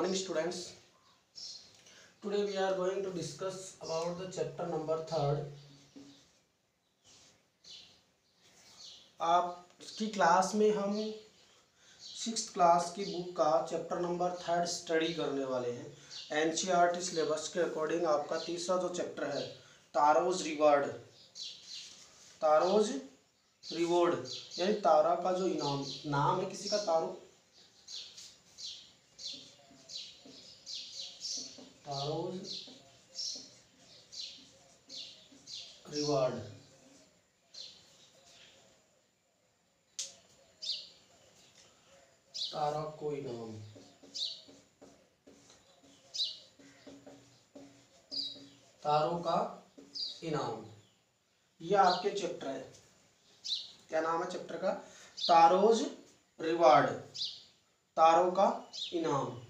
morning students. Today we are going to discuss about the chapter number 3rd. आपकी class में हम 6th class की book का chapter number 3rd study करने वाले हैं। एनसीईआरटी सिलेबस के अकॉर्डिंग आपका तीसरा जो चैप्टर है तारोज रिवॉर्ड, तारोज रिवॉर्ड यानी तारा का जो इनाम, नाम है किसी का तारो, तारोज रिवॉर्ड। तारा को इनाम, तारों का इनाम, यह आपके चैप्टर है। क्या नाम है चैप्टर का? तारोज रिवॉर्ड, तारों का इनाम।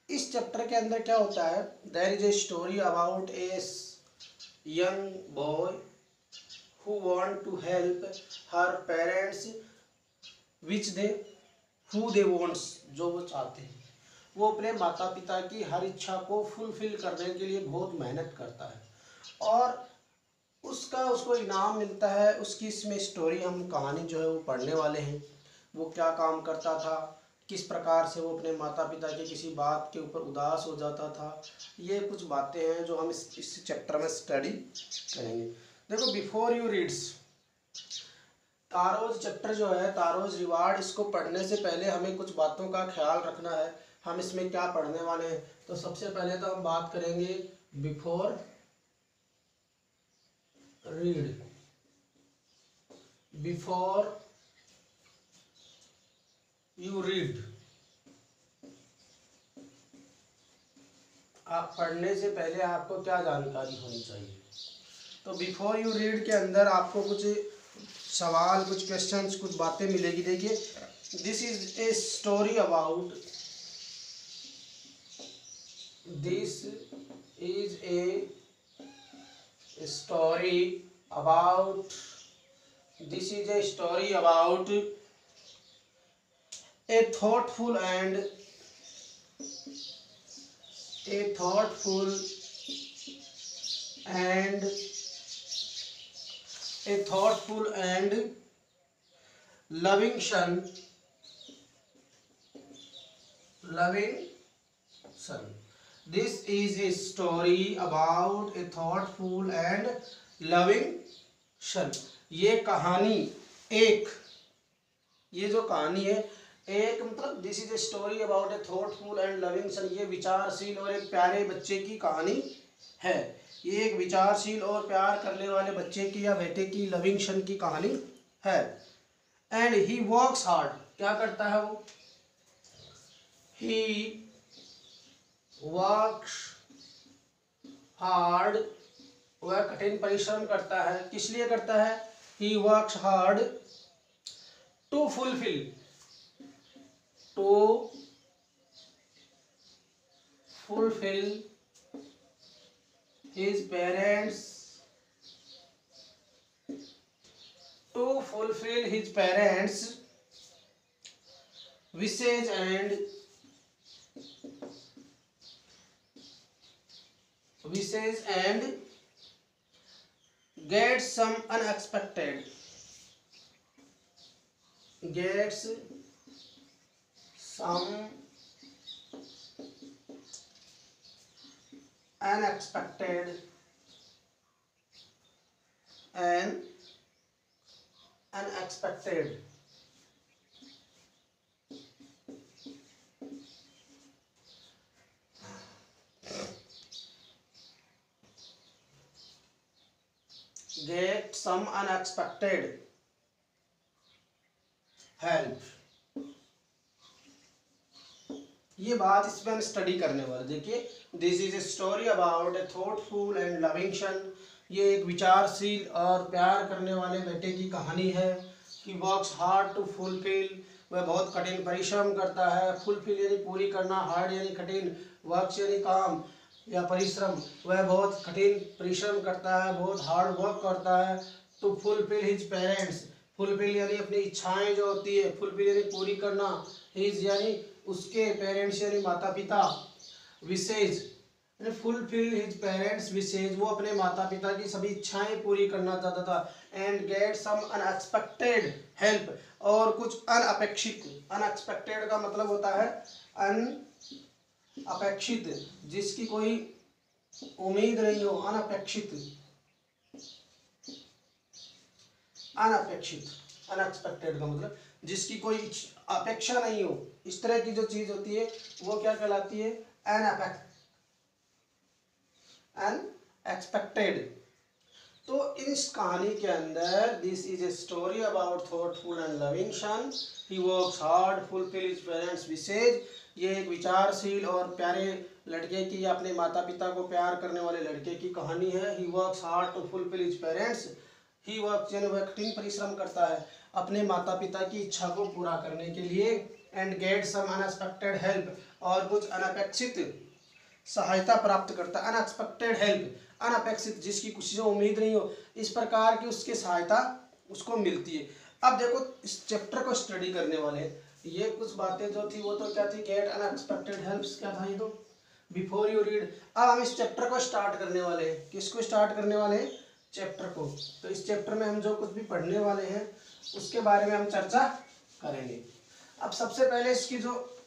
इस चैप्टर के अंदर क्या होता है? There is a story about a young boy who want to help her parents which they who they wants, जो वो चाहते हैं। वो अपने माता पिता की हर इच्छा को फुलफिल करने के लिए बहुत मेहनत करता है और उसको इनाम मिलता है। उसकी इसमें स्टोरी, हम कहानी जो है वो पढ़ने वाले हैं। वो क्या काम करता था, किस प्रकार से वो अपने माता पिता की किसी बात के ऊपर उदास हो जाता था, ये कुछ बातें हैं जो हम इस चैप्टर में स्टडी करेंगे। देखो, बिफोर यू रीड्स तारोज चैप्टर जो है तारोज रिवॉर्ड, इसको पढ़ने से पहले हमें कुछ बातों का ख्याल रखना है। हम इसमें क्या पढ़ने वाले हैं, तो सबसे पहले तो हम बात करेंगे before read. Before you read, आप पढ़ने से पहले आपको क्या जानकारी होनी चाहिए? तो बिफोर यू रीड के अंदर आपको कुछ सवाल, कुछ क्वेश्चंस, कुछ बातें मिलेगी। देखिए, this is a story about, this is a story about, this is a story about a thoughtful and loving son. This is a story about a thoughtful and loving son. ये कहानी ये जो कहानी है एक, मतलब this is a story about A thoughtful and loving son, ये विचारशील और एक प्यारे बच्चे की कहानी है। ये एक विचारशील और प्यार करने वाले बच्चे की या बेटे की, लविंग सन की कहानी है। एंड ही वर्क्स हार्ड, क्या करता है वो? ही वर्क्स हार्ड, वह कठिन परिश्रम करता है। किस लिए करता है? He works hard to fulfil his parents wishes and gets some unexpected unexpected help। ये बात इसमें हम स्टडी करने वाले। देखिए, this is a story about A thoughtful and loving son, ये एक विचारशील और प्यार करने वाले बेटे की कहानी है। कि वर्क्स हार्ड टू फुलफिल, वह बहुत कठिन परिश्रम करता है। फुलफिल यानी पूरी करना, हार्ड यानी कठिन, वर्क्स यानी काम या परिश्रम, वह बहुत कठिन परिश्रम करता है, बहुत हार्ड वर्क करता है। To fulfil his parents, fulfil यानी अपनी इच्छाएं जो होती है, फुलफिल यानी पूरी करना, हिज यानी उसके पेरेंट्स यानी माता पिता विशेष फुलफिल हिज पेरेंट्स विशेज, वो अपने माता पिता की सभी इच्छाएं पूरी करना चाहता था। And get some unexpected help, और कुछ अनअपेक्षित, अनएक्सपेक्टेड का मतलब होता है अनअपेक्षित, जिसकी कोई उम्मीद नहीं हो, अनअपेक्षित, अनअपेक्षित, अनएक्सपेक्टेड का मतलब जिसकी कोई अपेक्षा नहीं हो, इस तरह की जो चीज होती है वो क्या कहलाती है, अनएक्सपेक्टेड। तो इस कहानी के अंदर this is a story about thoughtful and loving son, he works hard fulfil his parents wishes. ये एक विचारशील और प्यारे लड़के की, अपने माता पिता को प्यार करने वाले लड़के की कहानी है। He works hard to fulfil his parents, he works यानी वह कठिन परिश्रम करता है अपने माता पिता की इच्छा को पूरा करने के लिए। And get some unexpected help, और कुछ अनपेक्षित सहायता प्राप्त करता है। अनएक्सपेक्टेड हेल्प, अनपेक्षित, जिसकी किसी को उम्मीद नहीं हो, इस प्रकार की उसकी सहायता उसको मिलती है। अब देखो इस चैप्टर को स्टडी करने वाले ये कुछ बातें जो थी वो तो क्या थी, गेट अनएक्सपेक्टेड हेल्प्स, क्या था ये तो बिफोर यू रीड। अब हम इस चैप्टर को स्टार्ट करने वाले हैं। किसको स्टार्ट करने वाले हैं, चैप्टर को। तो इस चैप्टर में हम जो कुछ भी पढ़ने वाले हैं उसके बारे में हम चर्चा करेंगे। अब सबसे पहले इसकी जो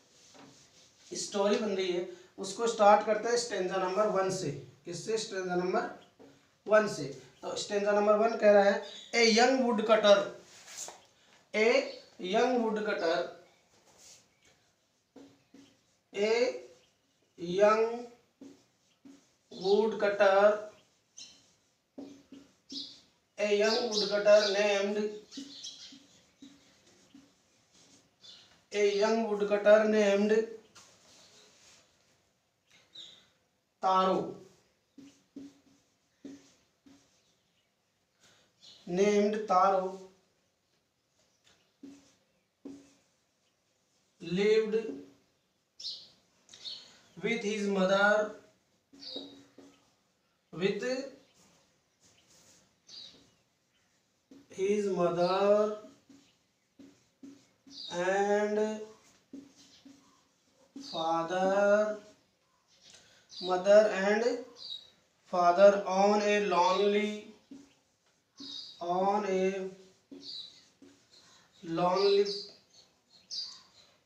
स्टोरी बन रही है उसको स्टार्ट करते हैं स्टेंजा नंबर 1 से। किससे, स्टेंजा नंबर 1 से। तो स्टेंजा नंबर 1 कह रहा है, a young would cutter, a young would cutter, a young would cutter, a young would cutter named, a young would cutter named taro, named taro lived with his mother, with his mother and father, mother and father on a lonely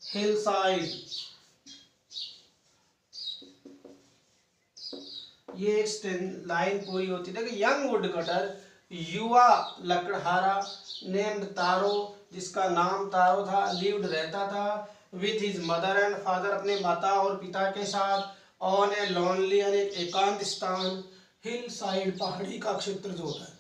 hillside। ये एक line पूरी होती है। देखिए, young would cutter, युवा लकड़हारा, named तारो, जिसका नाम तारो था, लिव्ड रहता था, with his mother and father, अपने माता और पिता के साथ, ऑन ए लॉनली, एक एकांत स्थान, हिल साइड, पहाड़ी का क्षेत्र जो होता है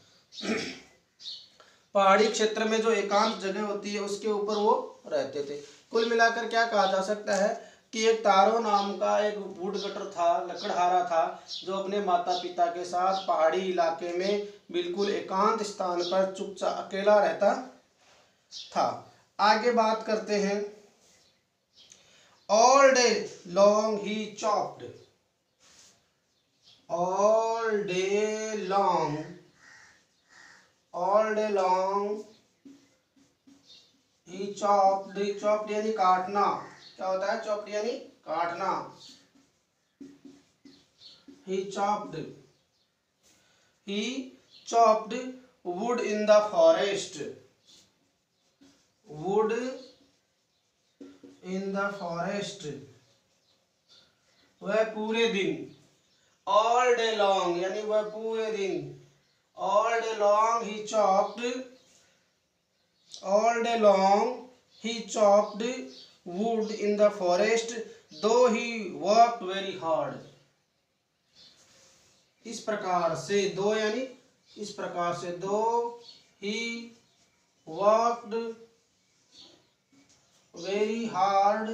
पहाड़ी क्षेत्र में जो एकांत जगह होती है उसके ऊपर वो रहते थे। कुल मिलाकर क्या कहा जा सकता है कि एक तारो नाम का एक वुड कटर था, लकड़हारा था, जो अपने माता पिता के साथ पहाड़ी इलाके में बिल्कुल एकांत स्थान पर चुपचाप अकेला रहता था। आगे बात करते हैं। All day long he chopped, all day long, all day long he chopped, chopped यानी काटना, क्या होता है चॉप्ड यानी काटना। He chopped wood in the forest, wood in the forest, वह पूरे दिन, ऑल डे लॉन्ग यानी वह पूरे दिन, all day long he chopped, all day long he chopped wood in the forest, though he worked very hard। इस प्रकार से, दो यानी इस प्रकार से, though he worked very hard,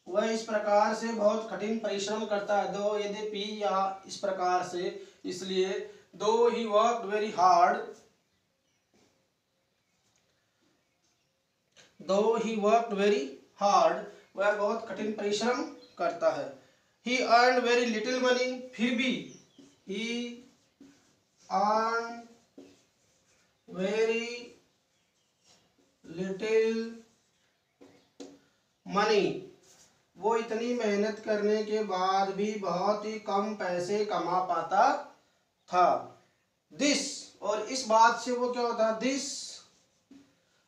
वह इस प्रकार से बहुत कठिन परिश्रम करता है। दो यद्यपि या इस प्रकार से, इसलिए though he worked very hard, though he worked very hard, वह बहुत कठिन परिश्रम करता है। he earned very little money, फिर भी he earned very little money, इतनी मेहनत करने के बाद भी बहुत ही कम पैसे कमा पाता था। दिस, और इस बात से वो क्या होता है, दिस,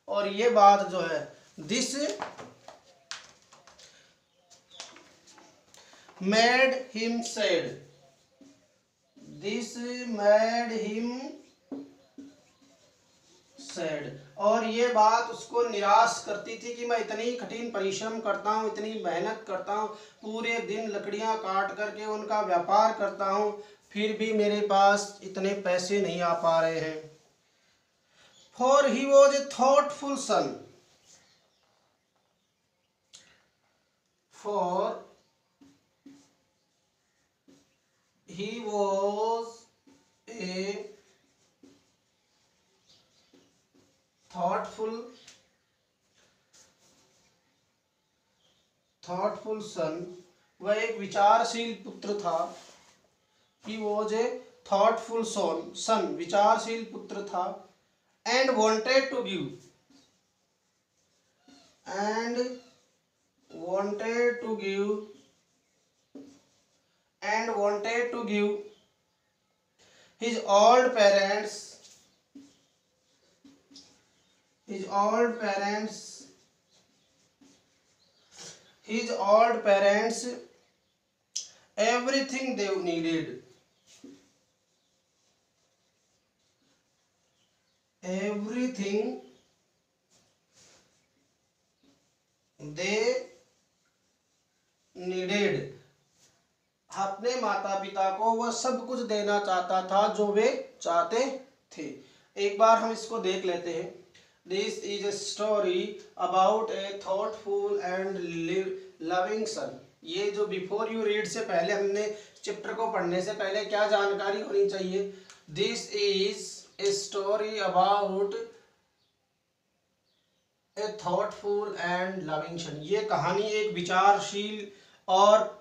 और ये बात जो है this made him sad, this made him sad, और ये बात उसको निराश करती थी कि मैं इतनी कठिन परिश्रम करता हूँ, इतनी मेहनत करता हूँ, पूरे दिन लकड़ियाँ काट करके उनका व्यापार करता हूँ, फिर भी मेरे पास इतने पैसे नहीं आ पा रहे हैं। For he was a thoughtful son, for he was a thoughtful son, वह एक विचारशील पुत्र था। he was a thoughtful son, विचारशील पुत्र था। and wanted to give his old parents everything they needed, अपने माता पिता को वह सब कुछ देना चाहता था जो वे चाहते थे। एक बार हम इसको देख लेते हैं। This is a story about A thoughtful and loving son. ये जो बिफोर यू रीड से पहले, हमने चैप्टर को पढ़ने से पहले क्या जानकारी होनी चाहिए। This is a story about A thoughtful and loving son. ये कहानी एक विचारशील और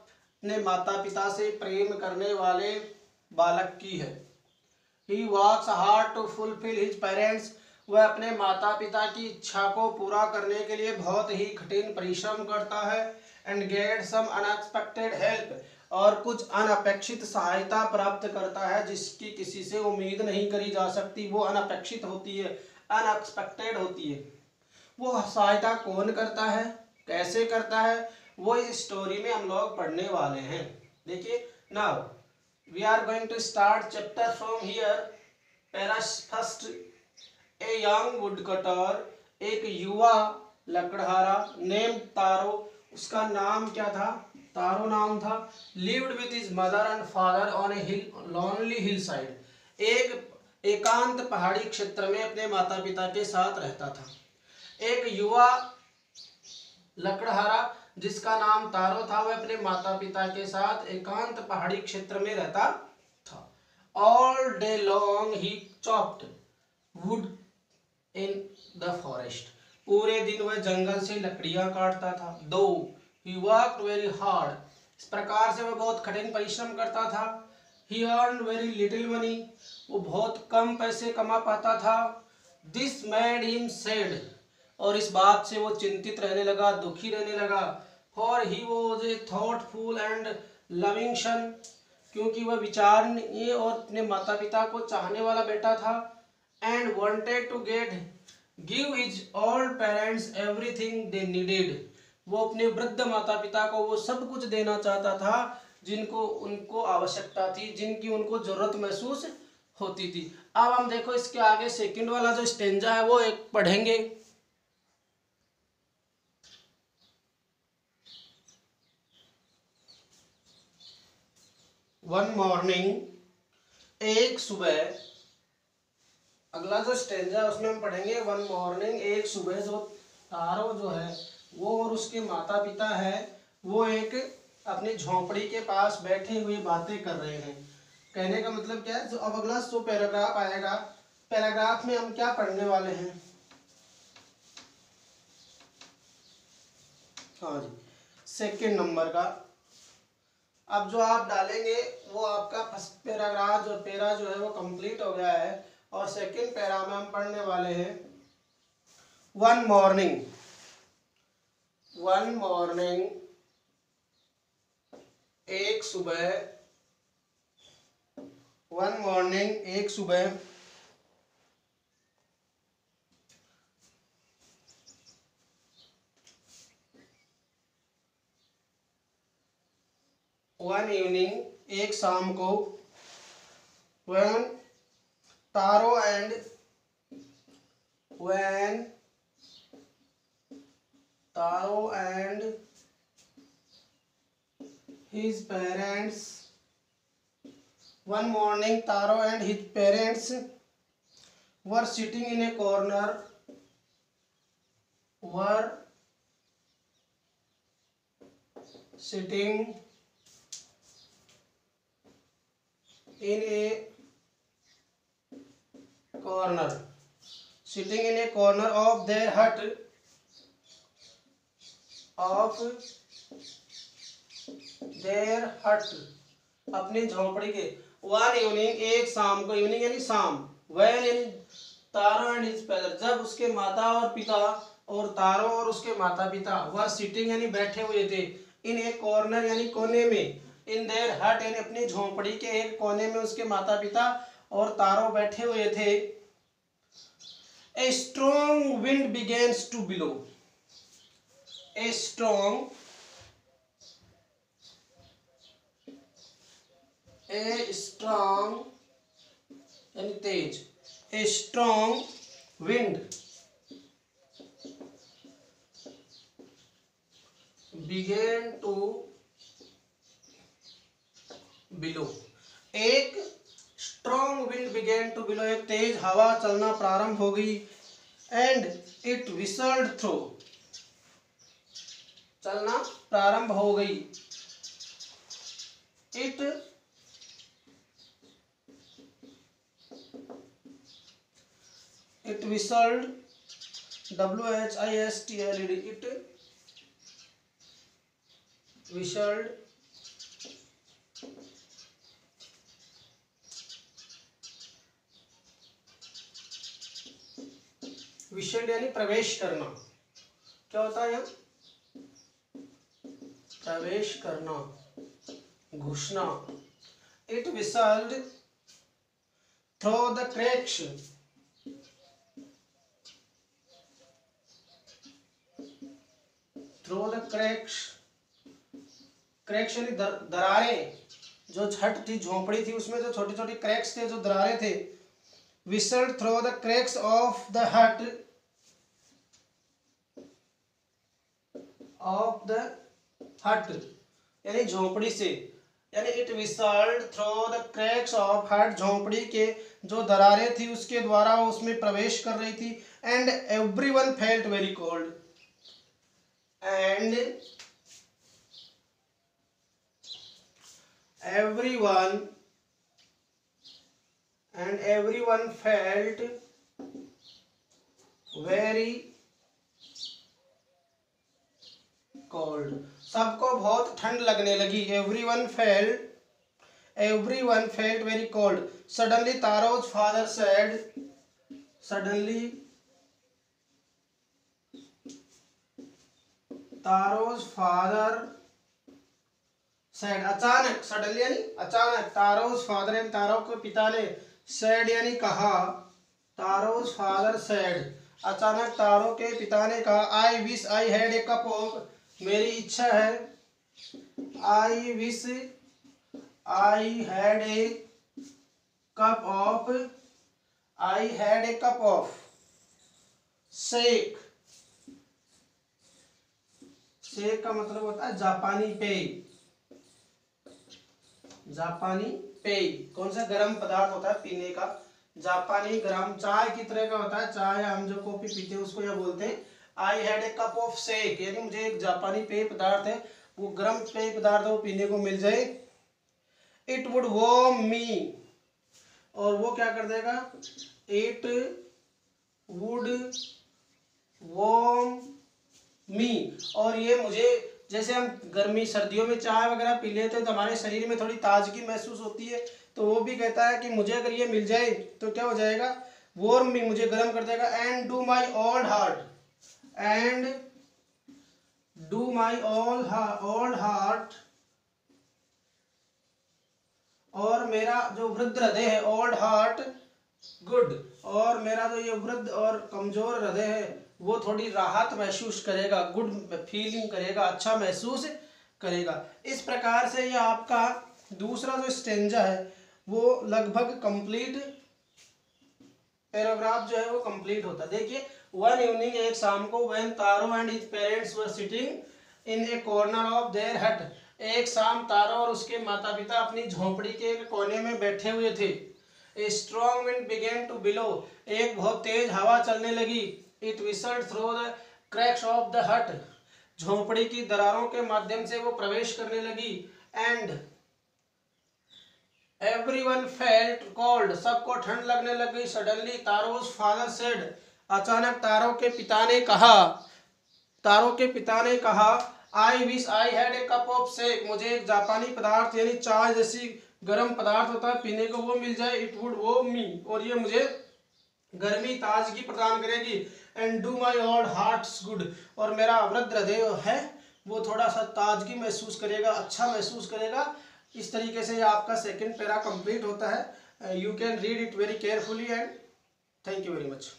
अपने माता पिता से प्रेम करने वाले बालक की है। He works hard to fulfill his parents, वह अपने माता पिता की इच्छा को पूरा करने के लिए बहुत ही कठिन परिश्रम करता है। And get some unexpected help, और कुछ अनपेक्षित सहायता प्राप्त करता है जिसकी किसी से उम्मीद नहीं करी जा सकती। वो अनपेक्षित होती है, अनएक्सपेक्टेड होती है। वो सहायता कौन करता है, कैसे करता है, वो इस स्टोरी में हम लोग पढ़ने वाले हैं। देखिए, now we are going to start chapter from here. Para first, a young woodcutter, एक युवा लकड़हारा, नेम तारो, उसका नाम क्या था, तारो नाम था। Lived with his mother and father on A hill, lonely hill side, एक एकांत पहाड़ी क्षेत्र में अपने माता पिता के साथ रहता था। एक युवा लकड़हारा जिसका नाम तारो था, वह अपने माता पिता के साथ एकांत पहाड़ी क्षेत्र में रहता था। All day long he chopped wood in the forest, पूरे दिन वह जंगल से लकड़ियां काटता था। दो ही वर्कड वेरी हार्ड, इस प्रकार से वह बहुत कठिन परिश्रम करता था। ही अर्न वेरी लिटिल मनी, वो बहुत कम पैसे कमा पाता था। दिस मेड हिम सैड, और इस बात से वो चिंतित रहने लगा, दुखी रहने लगा। For he was a thoughtful and loving son, क्योंकि वह विचारणीय और अपने माता पिता को चाहने वाला बेटा था। And wanted to give his old parents everything they needed, वो अपने वृद्ध माता पिता को वो सब कुछ देना चाहता था जिनको उनको आवश्यकता थी, जिनकी उनको जरूरत महसूस होती थी। अब हम देखो इसके आगे सेकंड वाला जो स्टेंजा है वो एक पढ़ेंगे। वन मॉर्निंग, एक सुबह, अगला जो स्टेंजा है उसमें हम पढ़ेंगे वन मॉर्निंग, एक सुबह। जो तारो जो है वो और उसके माता पिता है वो एक अपनी झोंपड़ी के पास बैठे हुए बातें कर रहे हैं। कहने का मतलब क्या है, जो अब अगला जो पैराग्राफ आएगा, पैराग्राफ में हम क्या पढ़ने वाले हैं। हाँ जी, सेकंड नंबर का अब जो आप डालेंगे वो आपका फर्स्ट पैराग्राफ जो पैरा जो है वो कंप्लीट हो गया है। और सेकंड पैरा में हम पढ़ने वाले हैं वन मॉर्निंग एक सुबह, वन मॉर्निंग, एक सुबह, वन इवनिंग, एक शाम को, when Taro and when Taro and his parents, one morning Taro and his parents were sitting in a corner, were sitting in a corner, sitting in a corner of their hut, of their hut, अपनी झोंपड़ी के, one evening, एक शाम को, evening यानी शाम, van यानी तारो and his father, जब उसके माता और पिता, और तारो और उसके माता पिता, वर सिटिंग यानी बैठे हुए थे, इन एक कॉर्नर यानी कोने में, इन देयर हट यानी अपनी झोंपड़ी के एक कोने में उसके माता पिता और तारो बैठे हुए थे। A strong wind begins to blow. A strong यानी तेज, a strong wind began to blow. एक strong wind began to blow, एक तेज हवा चलना प्रारंभ हो गई, एंड इट whistled through, चलना प्रारंभ हो गई, it whistled, WHISTLED, it whistled विशेड यानी प्रवेश करना, क्या होता है यहाँ, प्रवेश करना, घुसना, it whistled through the cracks, through the cracks, cracks यानी दरारें, जो छत थी, झोंपड़ी थी, उसमें जो छोटे छोटे क्रैक्स थे, जो दरारें थे, whistled through the cracks of the hut, of the hut यानी झोंपड़ी से, यानी it whistled through the cracks of hut, झोंपड़ी के जो दरारें थी उसके द्वारा वो उसमें प्रवेश कर रही थी, and everyone felt very cold, and everyone felt very cold, सबको बहुत ठंड लगने लगी, everyone felt very cold. Suddenly Taro's father said, अचानक, सडनली यानी अचानक, तारोज फादर यानी तारो के पिता ने, सैड यानी कहा, तारोज फादर सैड, अचानक तारो के पिता ने कहा, I wish I had a cup of, मेरी इच्छा है, I wish I had a cup of, I had a cup of shake, shake का मतलब होता है जापानी पेय, जापानी पेय कौन सा गर्म पदार्थ होता है पीने का, जापानी गर्म चाय की तरह का होता है, चाय हम जो कॉफी पीते हैं उसको यह बोलते हैं I had a cup of shake, यानी मुझे एक जापानी पेय पदार्थ है, वो गर्म पेय पदार्थ है, वो पीने को मिल जाए, इट वुड वार्म मी, और वो क्या कर देगा, इट वुड वार्म मी, और ये मुझे, जैसे हम गर्मी सर्दियों में चाय वगैरह पी लेते हैं तो हमारे शरीर में थोड़ी ताजगी महसूस होती है, तो वो भी कहता है कि मुझे अगर ये मिल जाए तो क्या हो जाएगा, वार्म मी, मुझे गर्म कर देगा, and do my old heart, and do my old heart और मेरा जो वृद्ध हृदय है, ओल्ड हार्ट गुड, और मेरा जो ये वृद्ध और कमजोर हृदय है वो थोड़ी राहत महसूस करेगा, गुड फीलिंग करेगा, अच्छा महसूस करेगा। इस प्रकार से ये आपका दूसरा जो स्टेंजा है वो लगभग कंप्लीट पैराग्राफ जो है वो कंप्लीट होता है। देखिए, वन इवनिंग, एक शाम को, when taro and his parents were sitting in A corner of their हट, एक शाम तारो और उसके माता पिता अपनी झोपड़ी के एक कोने में बैठे हुए थे। A strong wind began to blow, एक बहुत तेज हवा चलने लगी। It whistled through the cracks of the hut, झोपड़ी की दरारों के माध्यम से वो प्रवेश करने लगी। एंड एवरीवन फेल्ट कोल्ड, सबको ठंड लगने लग गई। सडनली तारोज फादर सेड, अचानक तारो के पिता ने कहा, I wish I had a cup of shake, मुझे एक जापानी पदार्थ यानी चाय जैसी गर्म पदार्थ होता है पीने को, वो मिल जाए। इट वुड वो मी, और ये मुझे गर्मी ताजगी प्रदान करेगी। And do my old hearts good, और मेरा वृद्ध हृदय है वो थोड़ा सा ताजगी महसूस करेगा, अच्छा महसूस करेगा। इस तरीके से आपका सेकंड पैरा कंप्लीट होता है। You can read it very carefully and thank you very much.